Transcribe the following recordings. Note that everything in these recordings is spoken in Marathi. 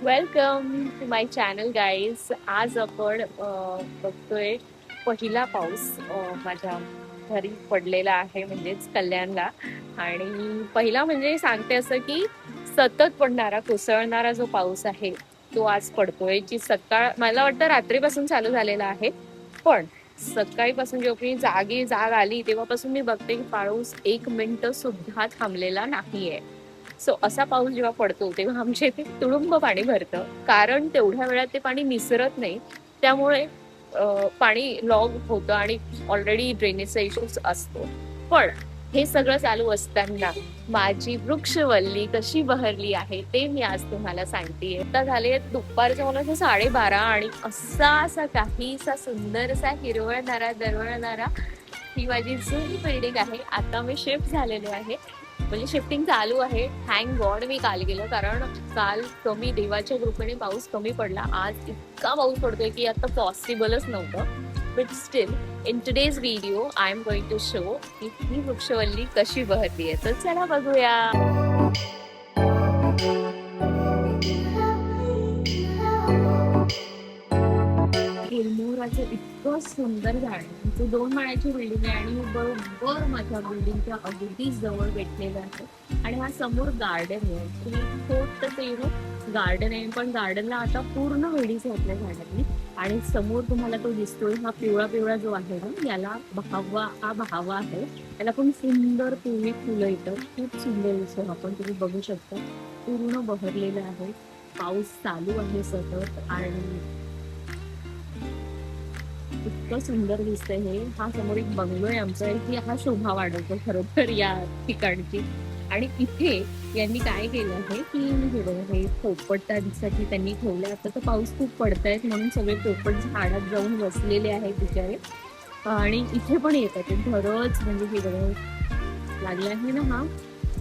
Welcome to my channel guys. आज आपण बघतोय पहिला पाऊस माझ्या घरी पडलेला आहे, म्हणजेच कल्याणला. आणि पहिला म्हणजे सांगते असं की सतत पडणारा कोसळणारा जो पाऊस आहे तो आज पडतोय. जी सकाळ मला वाटतं रात्रीपासून चालू झालेला आहे, पण सकाळीपासून जेव्हा मी जाग आली तेव्हापासून मी बघते की पाऊस एक मिनिट सुद्धा थांबलेला नाहीये. सो असा पाऊस जेव्हा पडतो तेव्हा आमच्या इथे तुडुंब पाणी भरतं, कारण तेवढ्या वेळात ते पाणी निसरत नाही. त्यामुळे पाणी लॉग होतं आणि ऑलरेडी ड्रेनेजचा इश्यूज असतो. पण हे सगळं चालू असताना माझी वृक्षवल्ली कशी बहरली आहे ते मी आज तुम्हाला सांगतेय. आता झाले दुपारच्या मला 12:30 आणि असा असा काहीसा सुंदरसा हिरवळणारा दरवळणारा ही माझी जुनी बिल्डिंग आहे. आता मी शिफ्ट झालेलो आहे, म्हणजे शिफ्टिंग चालू आहे. थँक गॉड मी काल गेलं, कारण काल कमी देवाच्या कृपेने पाऊस कमी पडला. आज इतका पाऊस पडतोय की आता पॉसिबलच नव्हतं. But still in today's video I am going to show की ही वृक्षवल्ली कशी बहरली आहे. तर चला बघूया. गुलमोहराचं इतकं सुंदर झाड आहे. तिथे 2 माळ्याची बिल्डिंग आहे आणि बरोबर माझ्या बिल्डिंगच्या अगदीच जवळ भेटलेलं आहे. आणि हा समोर गार्डन आहे. तुम्ही छोटंसं गार्डन आहे, पण गार्डनला आता पूर्ण वेलीच घातल्या झाडांनी. आणि समोर तुम्हाला तो दिसतोय हा पिवळा पिवळा जो आहे ना, याला बहावा आहे. त्याला पण सुंदर पिवळी फुलं येतं. खूप सुंदर दिसतो. आपण तुम्ही बघू शकता पूर्ण बहरलेलं आहे. पाऊस चालू आहे सतत आणि इतकं सुंदर दिसतंय हे. हा समोर एक बंगलो आहे आमचा, की हा शोभा वाढवतो खरं तर या ठिकाणची. आणि इथे यांनी काय केलं आहे की हे पोपटांसाठी त्यांनी ठेवले. आता तर पाऊस खूप पडतायत म्हणून सगळे पोपट झाडात जाऊन बसलेले आहेत बिचारे. आणि इथे पण येतात ते भरच. म्हणजे हे बघा लागलं आहे ना, हा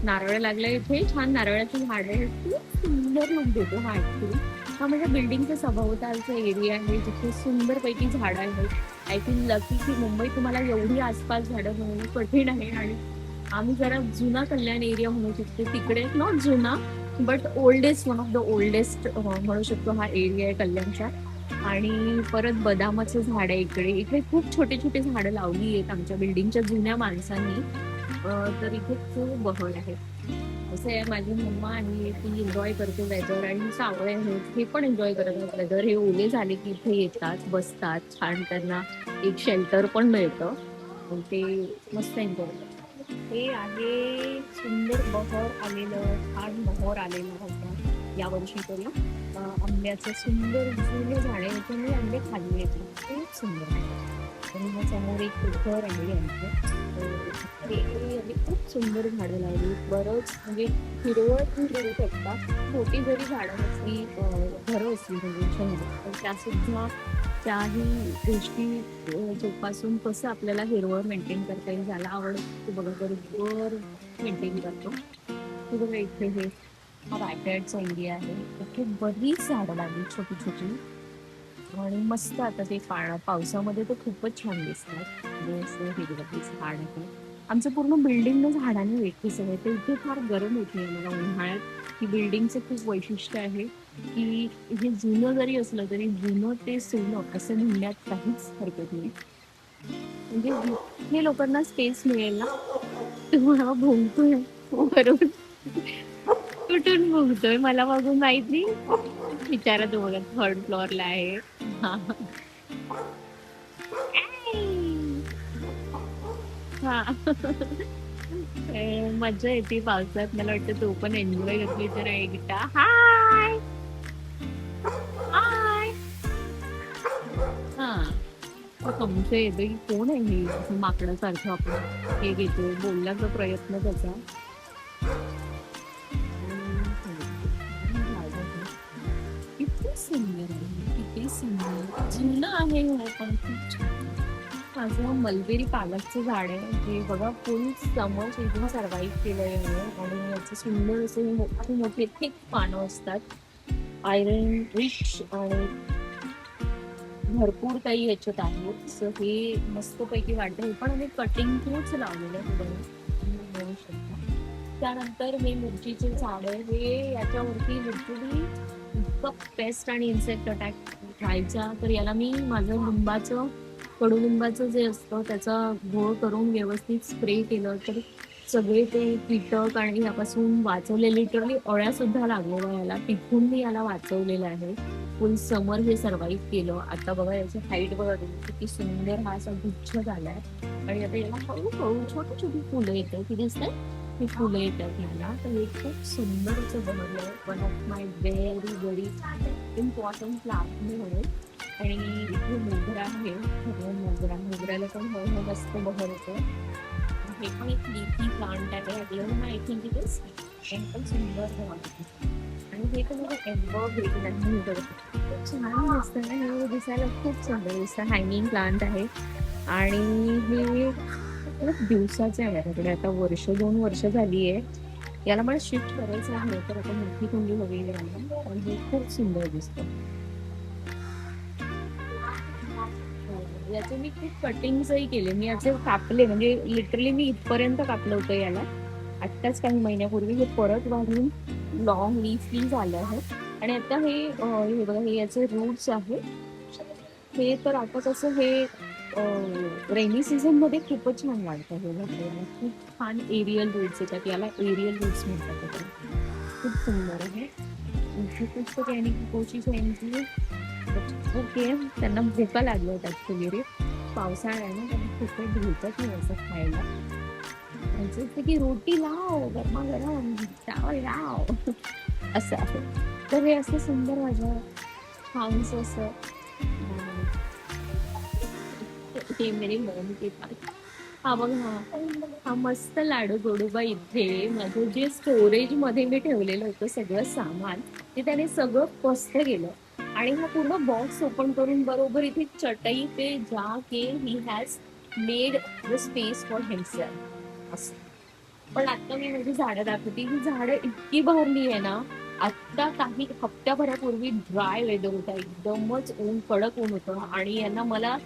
नारळ लागलाय इथे. छान नारळाची झाड आहे. खूप सुंदर लुक देतो हा ऍक्च्युली. हा म्हणजे बिल्डिंगच्या सभोवतालचा एरिया आहे जिथे सुंदर पैकी झाडं आहेत. आय थिंक लकी की मुंबई तुम्हाला एवढी आसपास झाडं मिळणं कठीण आहे. आणि आम्ही जरा जुना कल्याण एरिया म्हणू शकतो तिकडे, नॉट जुना but oldest, one of the oldest म्हणू शकतो हा एरिया आहे कल्याणचा. आणि परत बदामाचं झाड आहे इकडे. इथे खूप छोटे छोटे झाडं लावली आहेत आमच्या बिल्डिंगच्या जुन्या माणसांनी. तर इथे खूप बहर आहे. असं आहे, माझी मम्मा आणि ती एन्जॉय करते वेदर. आणि सावळे आहेत हे पण एन्जॉय करतात वेदर. हे ओले झाले की इथे येतात, बसतात छान. त्यांना एक शेल्टर पण मिळतं. मग ते मस्त एन्जॉय करतात. हे आहे सुंदर बहर आलेलं, छान बहर आलेलं होता यावर्षी तरी. आंब्याचं सुंदर जुने झाडे होते, मी आंबे खाल्ले होते, खूप सुंदर आहे. आणि मग समोर एक घर आहे यांचं. हे यांनी खूप सुंदर झाडं लावली बरंच. म्हणजे हिरवळ तुम्ही करू शकता. छोटी जरी झाडं असली, घरं असली म्हणजे शहरात, तर त्या सुद्धा त्याही गोष्टी जोपासून कसं आपल्याला हिरवळ मेंटेन करता येईल. ज्याला आवड ते बघा बरोबर मेंटेन करतो. ते बघा इथे हे हा बॅकयार्डचा एरिया आहे. इथे बरीच झाडं लागली छोटी छोटी. आणि मस्त आता ते पावसामध्ये तर खूपच छान दिसतात. म्हणजे असं हिरवळ झाड आहे. आमचं पूर्ण बिल्डिंग झाडाने वेगळी सवय. तर इथे फार गरम होते मला उन्हाळ्यात. ही बिल्डिंगचं खूप वैशिष्ट्य आहे की हे जुनं जरी असलं तरी जुनं ते सोनं असं म्हणण्यात काहीच हरकत नाही. म्हणजे जिथे लोकांना स्पेस मिळेल ना, तुम्हाला भोंगतोय वरून. कुठून भोंगतोय मला बघून माहित नाही. बिचारा तो बघा थर्ड फ्लोअरला आहे. हा. हा. मजा येते पावसात. मला वाटतं तो पण एन्जॉय करतोय तर एकटा. हाय हाय. हा. संशय येतो की कोण आहे हे, असं माकडासारखं आपण हे घेतो बोलण्याचा प्रयत्न त्याचा. किती सुंदर आहे, किती सुंदर जुनं आहे हो, पण खूप छान. माझं मलबेरी पालकचं झाड आहे. हे बघा फुल समर सीझन सर्व्हाइव्ह केलंय मी. आणि याचे सुंदर असे मोठे मोठे थिक पानं असतात. आयरन रिच आणि भरपूर काही ह्याच्यात आहे. सो हे मस्तपैकी वाटतं. हे पण आम्ही कटिंग थ्रूच लावलेलं आहे बघा, तुम्ही बघू शकता. त्यानंतर हे मिरचीचे झाड आहे. हे याच्यावरती लिटरली इतकं इतकं पेस्ट आणि इन्सेक्ट अटॅक व्हायचा, तर याला मी माझं लिंबाचं कडुलिंबाचं जे असतं त्याचा घोळ करून व्यवस्थित स्प्रे केलं तर सगळे ते कीटक आणि यापासून वाचवले. लिटरली अळ्या सुद्धा लागलेल्या याला, तिथून मी याला वाचवलेलं आहे. फुल समर हे सर्व्हाइव्ह केलं. आता बघा याची हाईट बघा तुम्ही, किती सुंदर हा असा गुच्छ झालाय. आणि आता याला हळूहळू छोटी छोटी फुलं येतात, ती दिसतात ही फुलं येतात याला. तर हे खूप सुंदर असं बनवलंय. One of my very very important plant मी म्हणेन. आणि इथे मोगरा आहे, मोगऱ्याला पण हळूहळू मस्त बहर येतो. हे पण एक लीफी प्लांट आहे. Again I think it is पण सुंदर बनवते. आणि हे तर मला एव्हरग्रीन आहे. खूप छान दिसतं ना हे, दिसायला खूप सुंदर दिसतं. हँगिंग प्लांट आहे आणि हे खूप दिवसाचे आहे माझ्याकडे. आता वर्ष 2 वर्ष झाली आहे. याला मला शिफ्ट करायचं आहे, तर आता मोठी कुंडी हवी आहे मला. पण हे खूप सुंदर दिसतं. याचे मी खूप कटिंग्सही केले. मी याचे कापले, म्हणजे लिटरली मी इथपर्यंत कापलं होतं याला. आत्ताच काही महिन्यापूर्वी हे परत वाढून लॉंग लीफी झालं आहे. आणि आता हे बघा, हे याचे रूट्स आहे. हे तर आता कसं हे रेनी सीझन मध्ये खूपच छान वाढतं. हे घातलेलं खूप छान एरियल रूट्स येतात, याला एरियल रूट्स म्हणतात. खूप सुंदर आहे. इथे पुस्तक यांनी कोशिश यांची ओके. त्यांना भुका लागल्या होत्या ऍक्च्युली. पावसाळा आहे ना, त्यांना खूप भेटत नाही असं खायला. त्यांचं असतं की रोटी लाव, गरमागरम चावल लाव असं आहे. तर हे असं सुंदर माझं छानसं असं हे मेरी मॉम के पास. हा बघ, हा मस्त लाडू गोडूबा इथे माझं जे स्टोरेज मध्ये मी ठेवलेलं होतं सगळं सामान, ते त्याने सगळं पस्त गेलं. आणि हा पूर्ण बॉक्स ओपन करून बरोबर इथे चटई पे जाके he has made the space for himself असं. पण आता मी माझी झाडं दाखवते. ही झाडं इतकी बहरली आहे ना. आता काही हप्त्याभरापूर्वी ड्राय वेदर होता, एकदमच ऊन, कडक ऊन होतं आणि यांना मला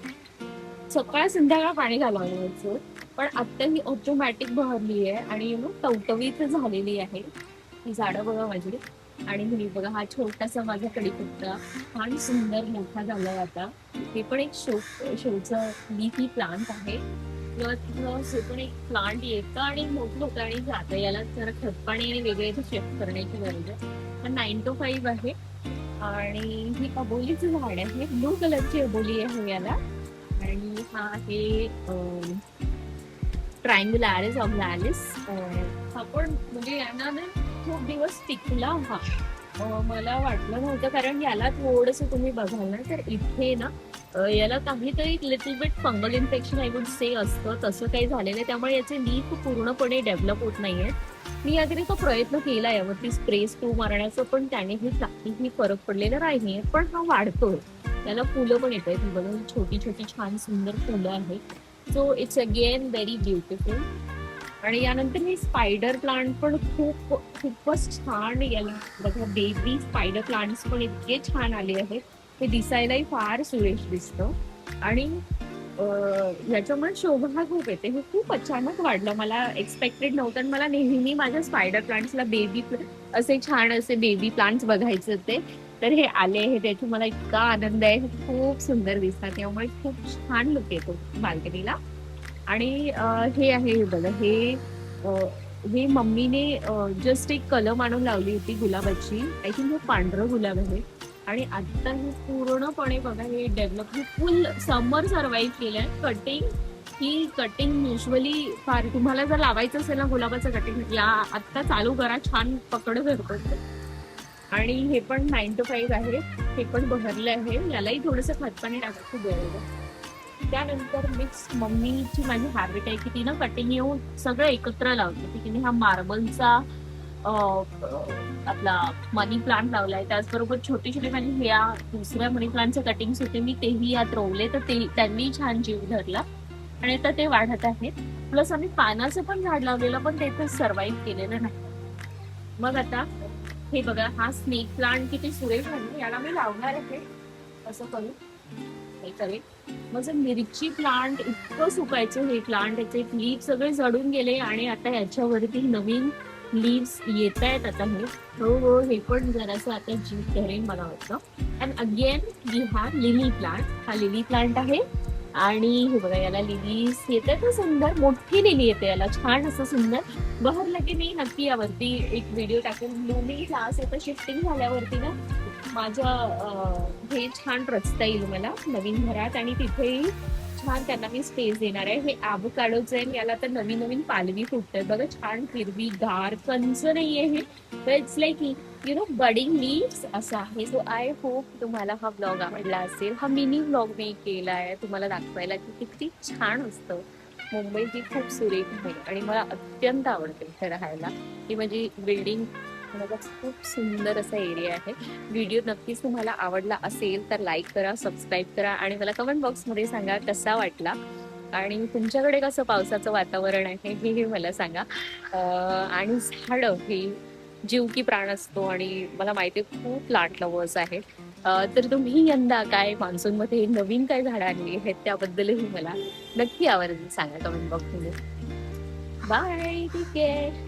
सकाळ संध्याकाळ पाणी घालावायचं. पण आता ही ऑटोमॅटिक बहरली आहे आणि टवटवीत झालेली आहे ही झाडं बघा माझी. आणि ही बघा, हा छोटासा माझा कडीपत्ता छान सुंदर मोठा झालाय आता. हे पण एक शोचं लीफी प्लांट आहे. हे पण एक प्लांट येतं आणि मोठं होतं आणि जातं. याला जरा खतपाणी आणि वेगळे शिफ्ट करण्याची गरज आहे. 9 to 5 आहे. आणि ही अबोलीचं झाड आहे, ब्लू कलरची अबोली आहे याला. आणि हा आहे ट्रायंगुलॅरिस ऑब्लॅलिस. हा पण म्हणजे यांना ना खूप दिवस टिकला हा. मला वाटलं नव्हतं, कारण याला थोडंसं तुम्ही बघाल ना तर इथे ना याला काहीतरी little bit fungal infection I would say असतं, तसं काही झालेलं आहे. त्यामुळे याचे लीफ पूर्णपणे डेव्हलप होत नाहीये. मी याकरिता प्रयत्न केला यावरती स्प्रे स्प्रू मारण्याचं, पण त्यानेही काहीही फरक पडलेला नाहीये. पण हा वाढतोय, त्याला फुलं पण येत आहेत. बघा, छोटी छोटी छान सुंदर फुलं आहेत. So it's again very beautiful. आणि यानंतर हे स्पायडर प्लांट पण खूपच छान. याला बघा, बेबी स्पायडर प्लांट्स पण इतके छान आले आहेत. ते दिसायलाही फार सुरेश दिसतं. आणि याच्यामुळे शोभा खूप येते. हे खूप अचानक वाढलं, मला एक्सपेक्टेड नव्हतं. आणि मला नेहमी माझ्या स्पायडर प्लांट्सला असे छान असे बेबी प्लांट्स बघायचे होते. तर हे आले आहे, त्याची मला इतका आनंद आहे. खूप सुंदर दिसतात, त्यामुळे खूप छान लुक येतो बाल्कनीला. आणि हे आहे, हे बघा, हे मम्मीने जस्ट एक कलम आणून लावली होती गुलाबाची. आय थिंक हे पांढरं गुलाब आहे. आणि आता हे पूर्णपणे बघा, हे डेव्हलप, फुल समर सर्व्हाइव्ह केलंय. कटिंग युजली फार, तुम्हाला जर लावायचं असेल ना गुलाबाचं कटिंग, या आत्ता चालू करा, छान पकड धरतो. आणि हे पण 9 to 5 आहे. हे पण बहरलं आहे, यालाही थोडंसं खतपाणी टाकायची गरज आहे. त्यानंतर मिक्स मम्मीची माझी हॅबिट आहे की तिनं कटिंग येऊन सगळं एकत्र लावते. की तिने हा मार्बलचा आपला मनी प्लांट लावलाय, त्याचबरोबर छोटी छोटी माझी ह्या दुसऱ्या मनी प्लांटचे कटिंग्स होते, मी तेही यात रोवले, तर ते त्यांनी छान जीव धरला आणि आता ते वाढत आहेत. प्लस आम्ही पानाचं पण झाड लावलेलं, पण ते तर सर्व्हाइव्ह केलेलं नाही. मग आता हे बघा, हा स्नेक प्लांट किती सुरेख आहे, याला मी लावणार आहे. असं करू हे करेल. माझं मिरची प्लांट इतकं सुकायचं, हे प्लांट याचे लीफ सगळे जळून गेले आणि आता याच्यावरती नवीन लीव्स येत आहेत आता हे हो हे पण जरासं आता जीव धरेल मला वाटतं. And again we have lily plant. हा लिली प्लांट आहे आणि हे बघा याला लिलीज येते ना सुंदर मोठी लिली येते याला छान असं सुंदर बहरलं की मी नक्की यावरती एक व्हिडिओ टाकेन. ब्लूमिंग क्लास आता शिफ्टिंग झाल्यावरती ना माझ्या हे छान रचता येईल मला नवीन घरात आणि तिथेही छान त्यांना मी स्पेस देणार आहे. हे ॲव्होकाडोचं आहे याला तर नवीन नवीन पालवी फुटते बघा छान हिरवी गार कंच नाहीये हे it's like you know budding leaves असं आहे. सो आय होप तुम्हाला हा ब्लॉग आवडला असेल. हा मिनी ब्लॉग मी केला आहे तुम्हाला दाखवायला की किती छान असतं मुंबई ही खूप सुरेख आहे आणि मला अत्यंत आवडते इथे राहायला. ही माझी बिल्डिंग खूप सुंदर असा एरिया आहे. व्हिडिओ नक्कीच तुम्हाला आवडला असेल तर लाईक करा सबस्क्राईब करा आणि मला कमेंट बॉक्समध्ये सांगा कसा वाटला आणि तुमच्याकडे कसं पावसाचं वातावरण आहे हे मला सांगा. आणि झाडं हे जीव की प्राण असतो आणि मला माहिती आहे खूप प्लांट लवर्स आहे. तर तुम्ही यंदा काय मान्सूनमध्ये नवीन काय झाडं आणली आहेत त्याबद्दलही मला नक्की आवर्जून सांगा कमेंट बॉक्समध्ये. बाय ठीक आहे.